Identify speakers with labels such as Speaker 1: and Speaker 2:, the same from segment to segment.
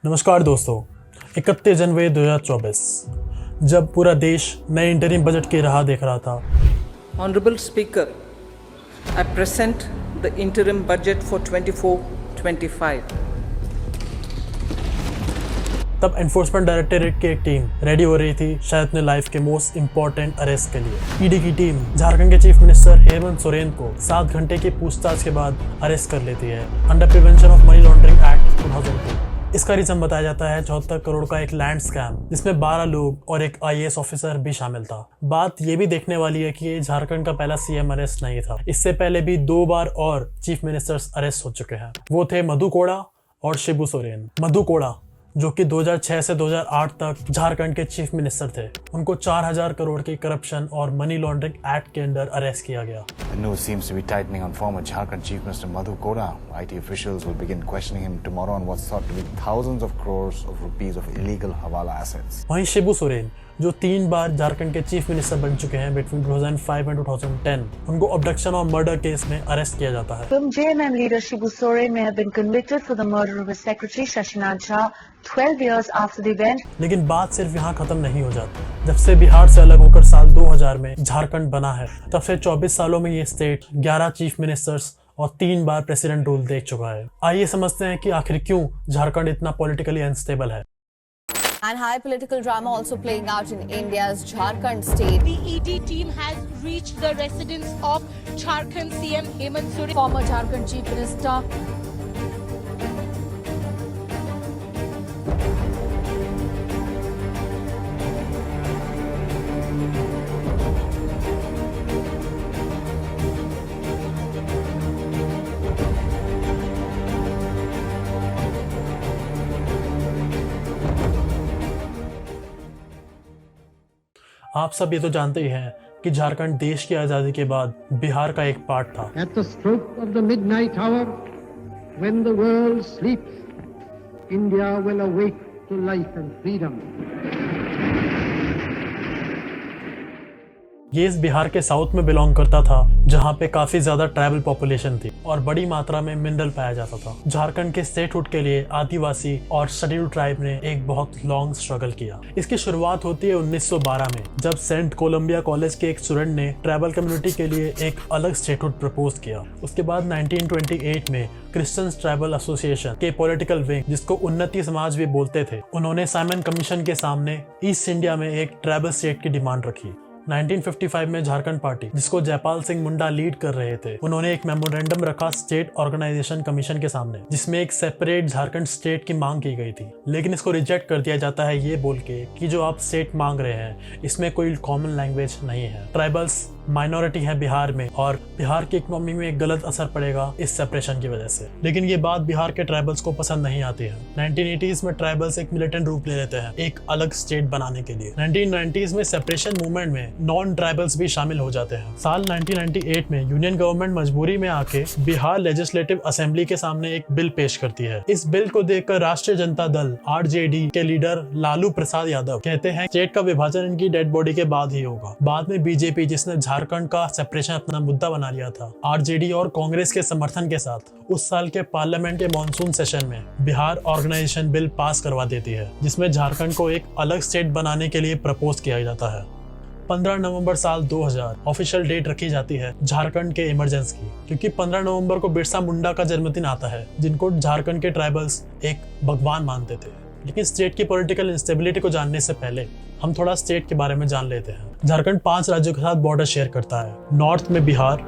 Speaker 1: नमस्कार दोस्तों, 31 जनवरी 2024 जब पूरा देश नए इंटरिम बजट की राह देख रहा था।
Speaker 2: Honorable Speaker, I present the interim budget for 24-25.
Speaker 1: तब एनफोर्समेंट डायरेक्टरेट की एक टीम रेडी हो रही थी शायद अपने लाइफ के मोस्ट इंपॉर्टेंट अरेस्ट के लिए। ईडी की टीम झारखंड के चीफ मिनिस्टर हेमंत सोरेन को 7 घंटे की पूछताछ के बाद अरेस्ट कर लेती है under prevention of money laundering act 2002। इसका रीजन बताया जाता है 74 करोड़ का एक लैंड स्कैम, जिसमें 12 लोग और एक IAS ऑफिसर भी शामिल था। बात ये भी देखने वाली है कि ये झारखंड का पहला CM अरेस्ट नहीं था। इससे पहले भी 2 बार और चीफ मिनिस्टर्स अरेस्ट हो चुके हैं। वो थे मधु कोड़ा और शिबू सोरेन। मधु कोड़ा जो कि 2006 से 2008 तक झारखंड के चीफ मिनिस्टर थे, उनको 4000 करोड़ की करप्शन और मनी लॉन्ड्रिंग एक्ट के अंडर अरेस्ट किया गया।
Speaker 3: The news seems to be tightening on former Jharkhand Chief Minister Madhu Koda. IT officials will begin questioning him tomorrow on what's thought to be thousands of crores of rupees of illegal hawala assets.
Speaker 1: वहीं शिबू सोरेन जो 3 बार झारखंड के chief minister बन चुके हैं between 2005 and 2010, उनको abduction और murder case में arrest किया जाता है।
Speaker 4: JMM leader Shibu Soren may have been convicted for the murder of his secretary Shashinant Jha 12 years after the event.
Speaker 1: लेकिन बात सिर्फ यहाँ खत्म नहीं हो जाती। जब से बिहार से अलग होकर साल 2000 में झारखंड बना है, तब से 24 सालों में ये स्टेट 11 चीफ मिनिस्टर्स और 3 बार प्रेसिडेंट रूल देख चुका है। आइए समझते हैं कि आखिर क्यों झारखंड इतना पॉलिटिकली अनस्टेबल है।
Speaker 5: And high political drama also playing out in India's Jharkhand state.
Speaker 6: The ED team has reached the residence of Jharkhand CM Hemant Soren.
Speaker 5: Former Jharkhand Chief Minister
Speaker 1: आप सब ये तो जानते ही हैं कि झारखंड देश की आजादी के बाद बिहार का एक पार्ट था।
Speaker 7: At the stroke of the midnight hour, when the world sleeps, India will awake to life and freedom.
Speaker 1: ये इस बिहार के साउथ में बिलोंग करता था, जहाँ पे काफी ज्यादा ट्राइबल पॉपुलेशन थी और बड़ी मात्रा में मिनरल पाया जाता था। झारखंड के स्टेटहुड के लिए आदिवासी और शेड्यूल्ड ट्राइब ने एक बहुत लॉन्ग स्ट्रगल किया। इसकी शुरुआत होती है 1912 में, जब सेंट कोलंबिया कॉलेज के एक स्टूडेंट ने ट्राइबल कम्युनिटी के लिए एक अलग स्टेटहुड प्रपोज किया। उसके बाद 1928 में क्रिश्चियन ट्राइबल एसोसिएशन के पॉलिटिकल विंग, जिसको उन्नति समाज भी बोलते थे, उन्होंने साइमन कमीशन के सामने ईस्ट इंडिया में एक ट्राइबल स्टेट की डिमांड रखी। 1955 में झारखंड पार्टी, जिसको जयपाल सिंह मुंडा लीड कर रहे थे, उन्होंने एक मेमोरेंडम रखा स्टेट ऑर्गेनाइजेशन कमीशन के सामने, जिसमें एक सेपरेट झारखंड स्टेट की मांग की गई थी। लेकिन इसको रिजेक्ट कर दिया जाता है ये बोल के कि जो आप स्टेट मांग रहे हैं इसमें कोई कॉमन लैंग्वेज नहीं है। ट्राइबल्स माइनॉरिटी है बिहार में और बिहार की इकोनॉमी में एक गलत असर पड़ेगा इस सेपरेशन की वजह से। लेकिन ये बात बिहार के ट्राइबल्स को पसंद नहीं आती है। 1980s में ट्राइबल्स एक मिलिटेंट रूप ले लेते हैं एक अलग स्टेट बनाने के लिए। 1990s में सेपरेशन मूवमेंट में नॉन ट्राइबल्स भी शामिल हो जाते हैं। साल 1998 में यूनियन गवर्नमेंट मजबूरी में आके बिहार लेजिस्लेटिव असेंबली के सामने एक बिल पेश करती है। इस बिल को देखकर राष्ट्रीय जनता दल RJD के लीडर लालू प्रसाद यादव कहते हैं स्टेट का विभाजन इनकी डेड बॉडी के बाद ही होगा। बाद में बीजेपी, जिसने झारखंड का सेपरेशन अपना मुद्दा बना लिया था, RJD और कांग्रेस के समर्थन के साथ उस साल के पार्लियामेंट के मॉनसून सेशन में बिहार ऑर्गेनाइजेशन बिल पास करवा देती है, जिसमें झारखंड को एक अलग स्टेट बनाने के लिए प्रपोज किया जाता है। 15 नवंबर साल 2000 ऑफिशियल डेट रखी जाती है झारखंड के इमरजेंसी की, क्योंकि 15 नवंबर को बिरसा मुंडा का जन्मदिन आता है, जिनको झारखंड के ट्राइबल्स एक भगवान मानते थे। लेकिन स्टेट की पॉलिटिकल इंस्टेबिलिटी को जानने से पहले हम थोड़ा स्टेट के बारे में जान लेते हैं। झारखंड 5 राज्यों के साथ बॉर्डर शेयर करता है। नॉर्थ में बिहार,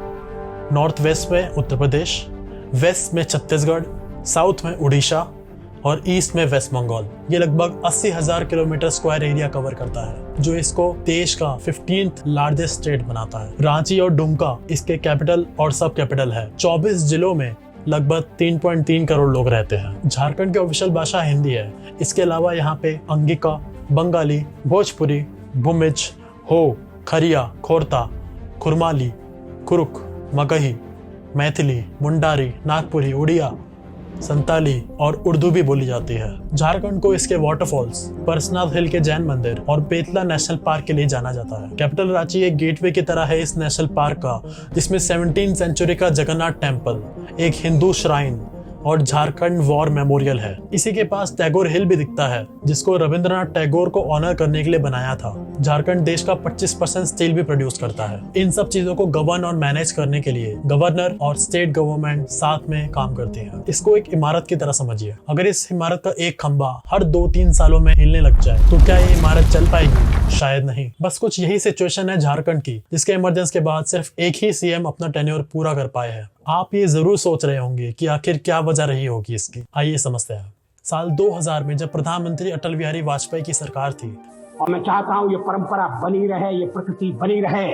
Speaker 1: नॉर्थ वेस्ट में उत्तर प्रदेश, वेस्ट में छत्तीसगढ़, साउथ में उड़ीसा और ईस्ट में वेस्ट बंगाल। ये लगभग 80,000 किलोमीटर स्क्वायर एरिया कवर करता है, जो इसको देश का 15th लार्जेस्ट स्टेट बनाता है। रांची और दुमका इसके कैपिटल और सब कैपिटल है। 24 जिलों में लगभग 3.3 करोड़ लोग रहते हैं। झारखंड की ऑफिशियल भाषा हिंदी है। इसके अलावा यहाँ पे अंगिका, बंगाली, भोजपुरी, भूमिज, हो, खरिया, खोरता, खुरमाली, कुरुक, मगही, मैथिली, मुंडारी, नागपुरी, उड़िया, संताली और उर्दू भी बोली जाती है। झारखंड को इसके वाटरफॉल्स, परसनाथ हिल के जैन मंदिर और बेतला नेशनल पार्क के लिए जाना जाता है। कैपिटल रांची एक गेटवे की तरह है इस नेशनल पार्क का, जिसमें 17वीं सेंचुरी का जगन्नाथ टेम्पल, एक हिंदू श्राइन, और झारखंड वॉर मेमोरियल है। इसी के पास टैगोर हिल भी दिखता है, जिसको रविंद्रनाथ टैगोर को ऑनर करने के लिए बनाया था। झारखंड देश का 25% स्टील भी प्रोड्यूस करता है। इन सब चीजों को गवर्न और मैनेज करने के लिए गवर्नर और स्टेट गवर्नमेंट साथ में काम करती है। इसको एक इमारत की तरह समझिए। अगर इस इमारत का एक खंभा हर 2-3 सालों में हिलने लग जाए तो क्या ये इमारत चल पाएगी? शायद नहीं। बस कुछ यही सिचुएशन है झारखंड की, जिसके इमरजेंसी के बाद सिर्फ एक ही सीएम अपना टेन्योर पूरा कर पाए हैं। आप ये जरूर सोच रहे होंगे कि आखिर क्या वजह रही होगी इसकी। आइए समझते हैं। साल 2000 में जब प्रधानमंत्री अटल बिहारी वाजपेयी की सरकार थी,
Speaker 8: और मैं चाहता हूं ये परंपरा बनी रहे, ये प्रकृति बनी रहे।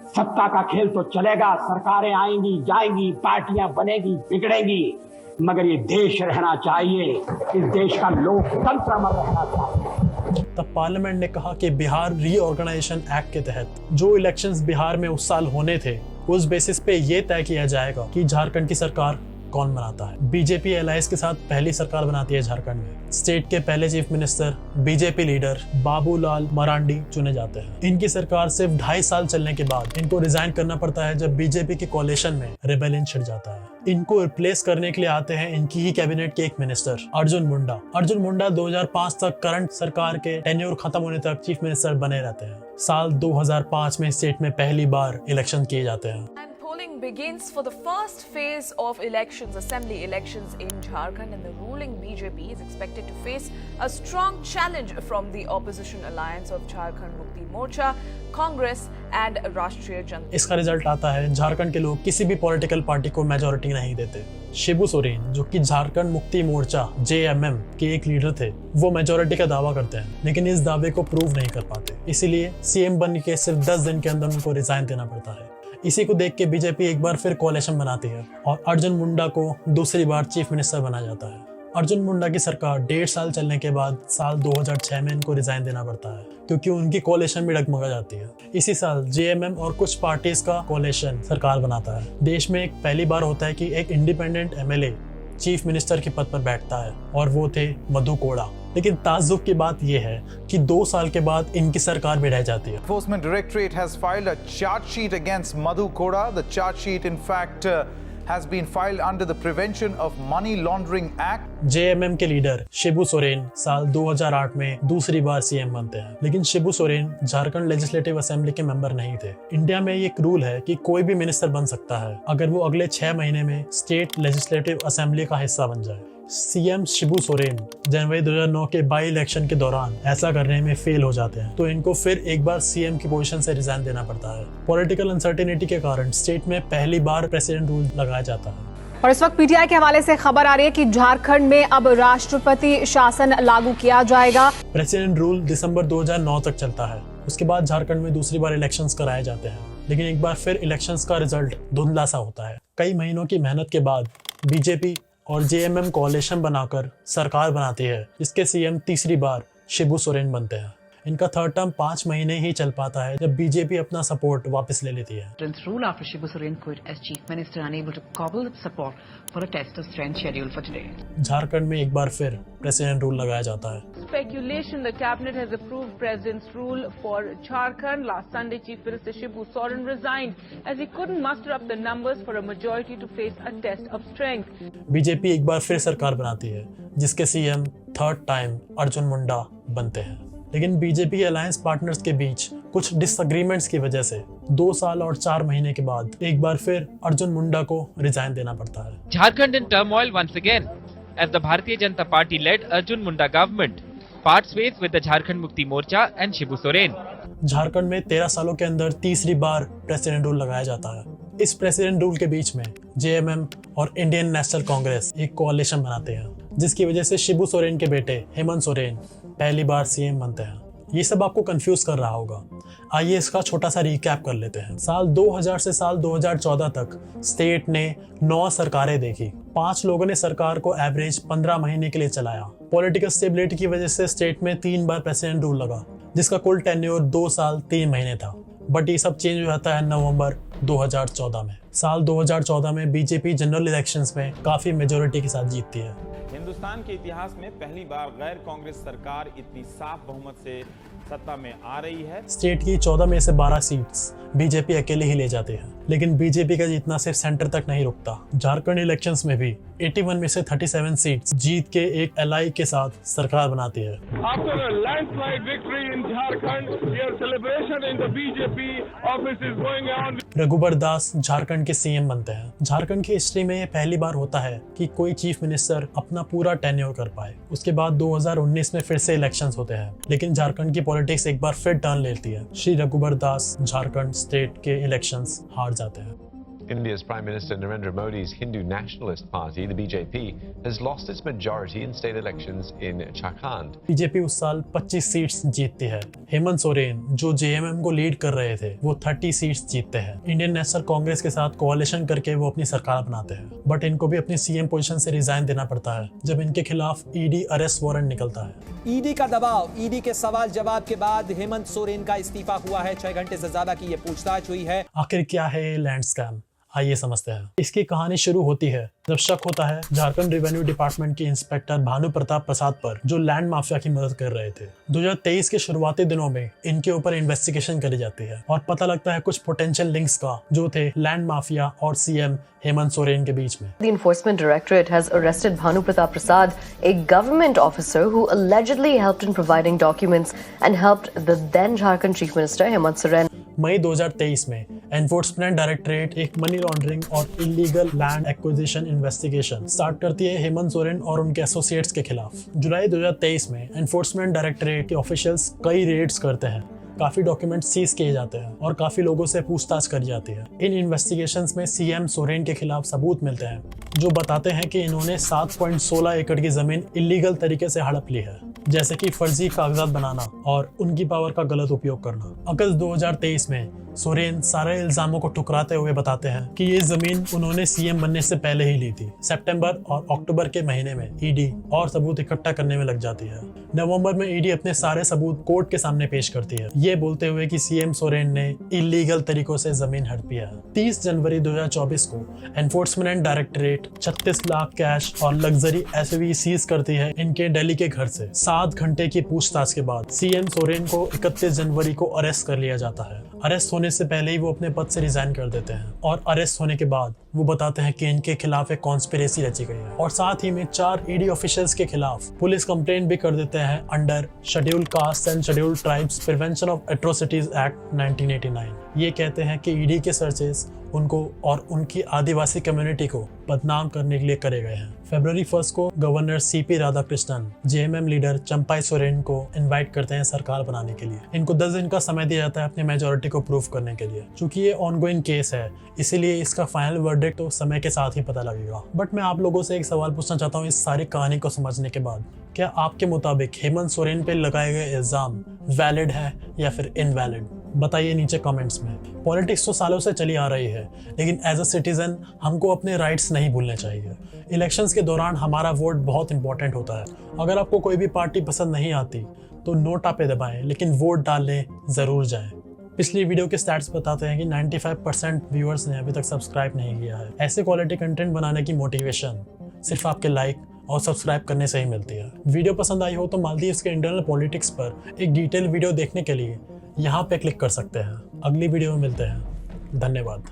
Speaker 8: सत्ता का खेल तो चलेगा, सरकारें आएंगी जाएंगी, पार्टियां बनेगी बिगड़ेंगी, मगर ये देश रहना चाहिए, इस देश का लोकतंत्र अमर रहना चाहिए।
Speaker 1: तब पार्लियामेंट ने कहा कि बिहार रीऑर्गेनाइजेशन एक्ट के तहत जो इलेक्शंस बिहार में उस साल होने थे, उस बेसिस पे ये तय किया जाएगा कि झारखंड की सरकार कौन बनाता है। बीजेपी एलायंस के साथ पहली सरकार बनाती है झारखंड में। स्टेट के पहले chief minister BJP leader Babulal Marandi चुने जाते हैं। इनकी सरकार सिर्फ 2.5 साल चलने के बाद इनको रिजाइन करना पड़ता है जब बीजेपी के कोalition में रेबेलियन छिड़ जाता है। इनको रिप्लेस करने के लिए आते हैं इनकी ही कैबिनेट के एक मिनिस्टर अर्जुन मुंडा। अर्जुन मुंडा 2005 तक करंट सरकार के टेन्योर खत्म होने तक चीफ मिनिस्टर बने रहते हैं। साल 2005 में स्टेट में पहली बार इलेक्शन किए जाते हैं।
Speaker 9: Polling begins for the first phase of elections, assembly elections in Jharkhand, and the ruling BJP is expected to face a strong challenge from the opposition alliance of Jharkhand Mukti Morcha, Congress and Rashtriya Janata.
Speaker 1: इसका result आता है झारखंड के लोग किसी भी political party को majority नहीं देते। शिबू सोरेन, जो कि झारखंड मुक्ति मोर्चा JMM के एक लीडर थे, वो मेजोरिटी का दावा करते हैं, लेकिन इस दावे को प्रूव नहीं कर पाते। इसीलिए सीएम बनने के सिर्फ 10 दिन के अंदर उनको रिजाइन देना पड़ता है। इसी को देख के बीजेपी एक बार फिर कोalition बनाती है और अर्जुन मुंडा को दूसरी बार चीफ मिनिस्टर बनाया जाता है। अर्जुन मुंडा की सरकार 1.5 साल चलने के बाद साल 2006 में इनको रिजाइन देना पड़ता है, क्योंकि उनकी कोalition भी डगमगा जाती है। इसी साल JMM और कुछ पार्टीज का कोalition सरकार बनाता है। देश में एक पहली बार होता है कि एक इंडिपेंडेंट MLA चीफ मिनिस्टर के पद पर बैठता है, और वो थे मधु कोड़ा। लेकिन ताज्जुब की बात यह है कि 2 साल के बाद इनकी सरकार भी रह जाती है।
Speaker 10: Enforcement Directorate has filed a charge sheet against Madhu Koda. The charge sheet, in fact, has been filed under the Prevention of Money Laundering Act.
Speaker 1: JMM के लीडर शिबू सोरेन साल 2008 में दूसरी बार सीएम बनते हैं, लेकिन शिबू सोरेन झारखंड लेजिस्लेटिव असेंबली के मेंबर नहीं थे। इंडिया में एक रूल है कि कोई भी मिनिस्टर बन सकता है अगर वो अगले 6 महीने में स्टेट लेजिस्लेटिव असेंबली का हिस्सा बन जाए। सीएम शिबू सोरेन जनवरी 2009 के बाई इलेक्शन के दौरान ऐसा करने में फेल हो जाते हैं, तो इनको फिर एक बार सीएम की पोजीशन से रिजाइन देना पड़ता है। पॉलिटिकल अनसर्टेनिटी के कारण स्टेट में पहली बार प्रेसिडेंट रूल लगाया जाता है।
Speaker 5: और इस वक्त पीटीआई के हवाले से खबर आ रही है कि झारखंड में अब राष्ट्रपति शासन लागू किया जाएगा।
Speaker 1: प्रेसिडेंट रूल दिसंबर 2009 तक चलता है। उसके बाद झारखंड में दूसरी बार इलेक्शंस कराए जाते हैं, लेकिन एक बार फिर इलेक्शंस का रिजल्ट धुंधला सा होता है। कई महीनों की मेहनत के बाद बीजेपी और JMM कोalition बनाकर सरकार बनाती है, जिसके सीएम तीसरी बार शिबू सोरेन बनते हैं। इनका थर्ड टर्म 5 महीने ही चल पाता है जब बीजेपी अपना सपोर्ट वापस ले लेती है।
Speaker 11: Rule after Shibu Soren quit as chief minister, unable to cobble support for a test of strength scheduled for today.
Speaker 1: Jharkhand में एक बार फिर प्रेसिडेंट रूल लगाया जाता है।
Speaker 12: Speculation: the cabinet has approved President's rule for Jharkhand. Last Sunday, Chief Minister Shibu Soren resigned as he couldn't muster up the numbers for a majority to face a test of strength.
Speaker 1: BJP एक बार फिर सरकार बनाती है, जिसके CM third time Arjun Munda बनते हैं। लेकिन BJP alliance partners के बीच कुछ डिसएग्रीमेंट्स की वजह से 2 साल और 4 महीने के बाद एक बार फिर अर्जुन मुंडा को रिजाइन देना पड़ता है।
Speaker 13: Jharkhand in turmoil once again as the Bharatiya Janata Party led Arjun Munda government parts ways with the Jharkhand Mukti Morcha and Shibu Soren.
Speaker 1: Jharkhand में 13 सालों के अंदर तीसरी बार प्रेसिडेंट रूल लगाया जाता है। इस प्रेसिडेंट रूल के बीच में JMM और इंडियन नेशनल कांग्रेस एक कोalition बनाते हैं, जिसकी वजह से शिबू सोरेन के बेटे हेमंत सोरेन पहली बार सीएम बनते हैं। ये सब आपको कंफ्यूज कर रहा होगा। आइए इसका छोटा सा रिकैप कर लेते हैं। साल 2000 से साल 2014 तक स्टेट ने 9 सरकारें देखी। 5 लोगों ने सरकार को एवरेज 15 महीने के लिए चलाया। पॉलिटिकल स्टेबिलिटी की वजह से स्टेट में 3 बार प्रेसिडेंट रूल लगा, जिसका कुल टेन्योर 2 साल 3 महीने था। बट ये सब चेंज हो जाता है नवंबर 2014 में। साल 2014 में बीजेपी जनरल इलेक्शंस में काफी मेजोरिटी के साथ जीतती है।
Speaker 14: हिंदुस्तान के इतिहास में पहली बार गैर कांग्रेस सरकार इतनी साफ बहुमत से सत्ता में आ रही है।
Speaker 1: स्टेट की 14 में से 12 सीट्स बीजेपी अकेले ही ले जाती है, लेकिन बीजेपी का जीतना सिर्फ सेंटर तक नहीं रुकता। झारखंड इलेक्शंस में भी 81 में से 37 सीट्स जीत के एक एलआई के साथ सरकार बनाती है।
Speaker 15: After a landslide victory in Jharkhand, here celebration in the BJP office is going on.
Speaker 1: Raghubar Das Jharkhand के सीएम बनते हैं। झारखंड की हिस्ट्री में ये पहली बार होता है कि कोई चीफ मिनिस्टर अपना पूरा टेन्योर कर पाए। उसके बाद 2019 में फिर से इलेक्शंस होते हैं, लेकिन झारखंड की पॉलिटिक्स एक बार फिर टर्न लेती है। श्री रघुबर दास झारखंड स्टेट के इलेक्शंस हार जाते हैं।
Speaker 16: India's Prime Minister Narendra Modi's Hindu Nationalist Party, the BJP, has lost its majority in state elections in Jharkhand.
Speaker 1: BJP उस साल 25 सीट्स जीतती है। हेमंत सोरेन जो जेएमएम को लीड कर रहे थे, वो 30 सीट्स जीतते हैं। इंडियन नेशनल कांग्रेस के साथ कोalition करके वो अपनी सरकार बनाते हैं, बट इनको भी अपनी सीएम पोजीशन से रिजाइन देना पड़ता है जब इनके खिलाफ ईडी अरेस्ट वारंट निकलता है।
Speaker 17: ईडी का दबाव, ईडी के सवाल जवाब के बाद हेमंत सोरेन का इस्तीफा हुआ है। 6 घंटे से ज्यादा की ये पूछताछ हुई है।
Speaker 1: आखिर क्या है ये लैंड स्कैम, आइए समझते हैं। इसकी कहानी शुरू होती है जब शक होता है झारखंड रेवेन्यू डिपार्टमेंट के इंस्पेक्टर भानु प्रताप प्रसाद पर, जो लैंड माफिया की मदद कर रहे थे। 2023 के शुरुआती दिनों में इनके ऊपर इन्वेस्टिगेशन करी जाती है और पता लगता है कुछ पोटेंशियल लिंक्स का, जो थे लैंड माफिया और सीएम हेमंत सोरेन के बीच में।
Speaker 18: The Enforcement Directorate has arrested Bhanu Pratap Prasad, a government officer who allegedly helped in providing documents and helped the then Jharkhand Chief Minister Hemant Soren.
Speaker 1: मई 2023 में enforcement directorate एक money laundering और illegal land acquisition investigation start करती है हेमंत सोरेन और उनके associates के खिलाफ। जुलाई 2023 में एनफोर्समेंट डायरेक्टरेट के ऑफिशियल्स कई रेड्स करते हैं, काफी डॉक्यूमेंट सीज किए जाते हैं और काफी लोगों से पूछताछ करी जाती है। इन इन्वेस्टिगेशंस में सीएम सोरेन के खिलाफ सबूत मिलते हैं जो बताते हैं कि इन्होंने 7.16 एकड़ की जमीन इलीगल तरीके से हड़प ली है, जैसे कि फर्जी कागजात बनाना और उनकी पावर का गलत उपयोग करना। अगस्त 2023 में सोरेन सारे इल्जामों को ठुकराते हुए बताते हैं कि ये जमीन उन्होंने सीएम बनने से पहले ही ली थी। सितंबर और अक्टूबर के महीने में ईडी और सबूत इकट्ठा करने में लग जाती है। नवंबर में ईडी अपने सारे सबूत कोर्ट के सामने पेश करती है, ये बोलते हुए कि सीएम सोरेन ने इलीगल तरीकों से जमीन हड़पी है। 30 जनवरी 2024 को एनफोर्समेंट डायरेक्टरेट 36 लाख कैश और लग्जरी एसयूवी सीज करती है इनके दिल्ली के घर से। 7 घंटे की पूछताछ के बाद सीएम सोरेन को 31 जनवरी को अरेस्ट कर लिया जाता है। अरेस्ट होने से पहले ही वो अपने पद से रिजाइन कर देते हैं और अरेस्ट होने के बाद वो बताते हैं कि इनके खिलाफ एक कॉन्स्पिरेसी रची गई है और साथ ही में 4 ईडी ऑफिशियल्स के खिलाफ पुलिस कंप्लेंट भी कर देते हैं under scheduled caste and scheduled tribes prevention of atrocities act 1989। ये कहते हैं कि ईडी के सर्चेस उनको और उनकी आदिवासी कम्युनिटी को बदनाम करने के लिए करे गए हैं। फरवरी 1 को governor CP Radhakrishnan JMM leader Champai Soren को इनवाइट करते हैं सरकार बनाने के लिए। इनको 10 दिन का समय दिया जाता है अपनी मेजोरिटी को प्रूव करने के लिए। चूंकि ये ऑनगोइंग केस है, इसीलिए इसका फाइनल वर्डिक्ट तो समय के साथ ही पता लगेगा। बट मैं आप लोगों से एक सवाल पूछना चाहता हूँ इस सारी कहानी को समझने के बाद, क्या आपके मुताबिक हेमंत सोरेन पे लगाए गए इल्जाम वैलिड है या फिर इनवैलिड? बताइए नीचे कमेंट्स में। पॉलिटिक्स तो सालों से चली आ रही है, लेकिन एज अ सिटीजन हमको अपने राइट्स नहीं भूलने चाहिए। इलेक्शंस के दौरान हमारा वोट बहुत इंपॉर्टेंट होता है। अगर आपको कोई भी पार्टी पसंद नहीं आती तो नोटा पे दबाएं, लेकिन वोट डालने जरूर जाएं। पिछली वीडियो के स्टैट्स बताते हैं कि 95% व्यूअर्स ने अभी तक सब्सक्राइब नहीं किया है। ऐसे क्वालिटी कंटेंट बनाने की मोटिवेशन सिर्फ आपके लाइक और सब्सक्राइब करने से ही मिलती है। वीडियो पसंद आई हो तो मालदीव्स के इंटरनल पॉलिटिक्स पर एक डिटेल वीडियो देखने के लिए यहाँ पे क्लिक कर सकते हैं। अगली वीडियो में मिलते हैं। धन्यवाद।